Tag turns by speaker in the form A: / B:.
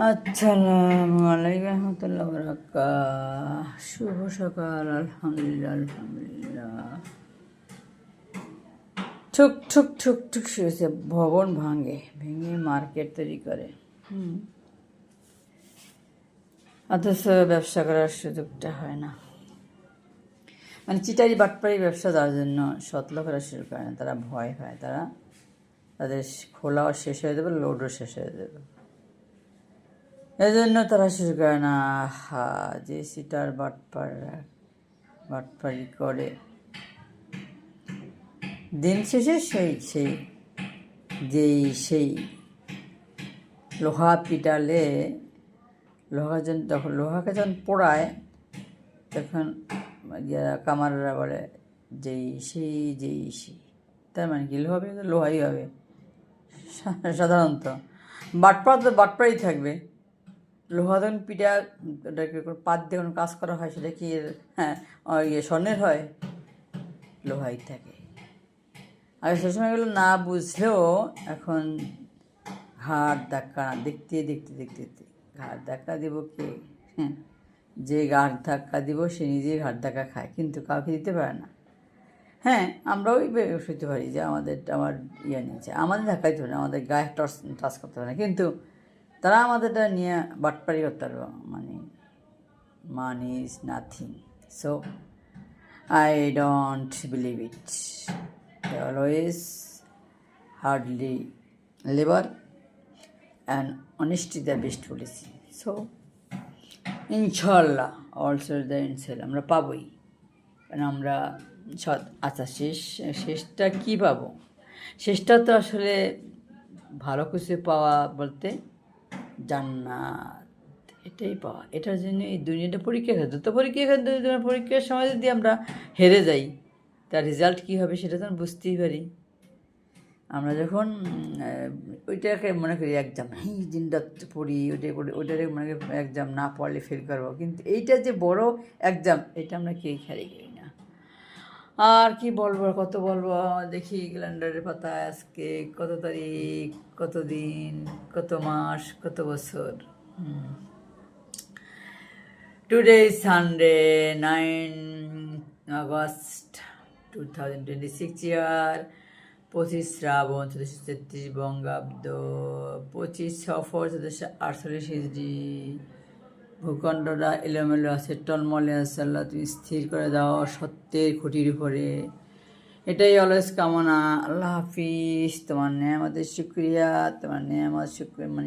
A: আসসালামু আলাইকুম রহমতুল্লাহ বারাকাতুহু। শুভ সকাল। আলহামদুলিল্লাহ আলহামদুলিল্লাহ। ঠুক ঠুক ঠুক ঠুক শুয়েছে। ভবন ভেঙে মার্কেট তৈরি করে। অথচ ব্যবসা করার সুযোগটা হয় না। মানে চিটারি বাটপাড়ি ব্যবসা যার জন্য সৎ লোকেরা শুরু করে না, তারা ভয় পায়, তাদের খোলাও শেষ হয়ে যাবে, লোডও শেষ হয়ে যাবে, এই জন্য তারা শুরু করে না। যে সিটার বাটপাড়ি করে দিন শেষে সেই লোহা পিটালে লোহাকে যখন পোড়ায় তখন কামাররা বলে যেই তার মানে কি লোহাই হবে সাধারণত। বাটপাড়ি থাকবে। লোহা যখন পিঠা ওটাকে পাত দিয়ে কোনো কাজ করা হয়, সেটা কি স্বর্ণের হয়? লোহাই থাকে। আর সে সময়গুলো না বুঝলেও এখন ঘাড় ধাক্কা দেখতে ঘাড় ধাক্কা দিব কে? যে ঘাড় ধাক্কা দিব সে নিজেই ঘাড় ধাক্কা খায়, কিন্তু কাউকে দিতে পারে না। আমরাও সইতে পারি যে আমার নিয়েছে, আমাদের ধাক্কা দিতে পারে না, আমাদের গায়ে টাচ করতে পারে না, কিন্তু তারা আমাদেরটা নিয়ে বাটপাড়ি করতে পারবে। Money is nothing, so I don't believe it. They always hardly labor and honesty the best policy. So ইনশাল্লাহ অলসো দ্য ইনশাল্লাহ আমরা পাবোই, কারণ আমরা আচ্ছা শেষটা কী পাবো? শেষটা তো আসলে ভালো কিছু পাওয়া বলতে জান্নাত, এটাই পাওয়া। এটার জন্য এই দুনিয়াটা পরীক্ষার সময় যদি আমরা হেরে যাই, তার রেজাল্ট কী হবে সেটা তো আমরা বুঝতেই পারি। আমরা যখন ওইটাকে মনে করি এক্সাম, দিনটা পড়ি, ওইটাকে মনে করি এক্সাম, না পড়লে ফেল করবো, কিন্তু এইটা যে বড় এক্সাম, এটা আমরা কেউই খেয়ালই করি না। আর কি বলবো, কত বলবো, দেখি ক্যালেন্ডারের পাতায় আজকে কত তারিখ, কত দিন, কত মাস, কত বছর। টুডে ইজ সানডে 9 আগস্ট 2026 ইয়ার, 25 শ্রাবণ 1433 বঙ্গাব্দ, 25 সফর 1448 হিজরি। ভূখণ্ডরা এলোমেলো আছে, টলমলে আছে, আল্লাহ তুমি স্থির করে দাও সত্যের খুঁটির উপরে, এটাই অলওয়েজ কামনা। আল্লাহ হাফিজ। তোমার নেয়ামতের শুক্রিয়া, তোমার নেয়ামত শুক্রিয়া মানে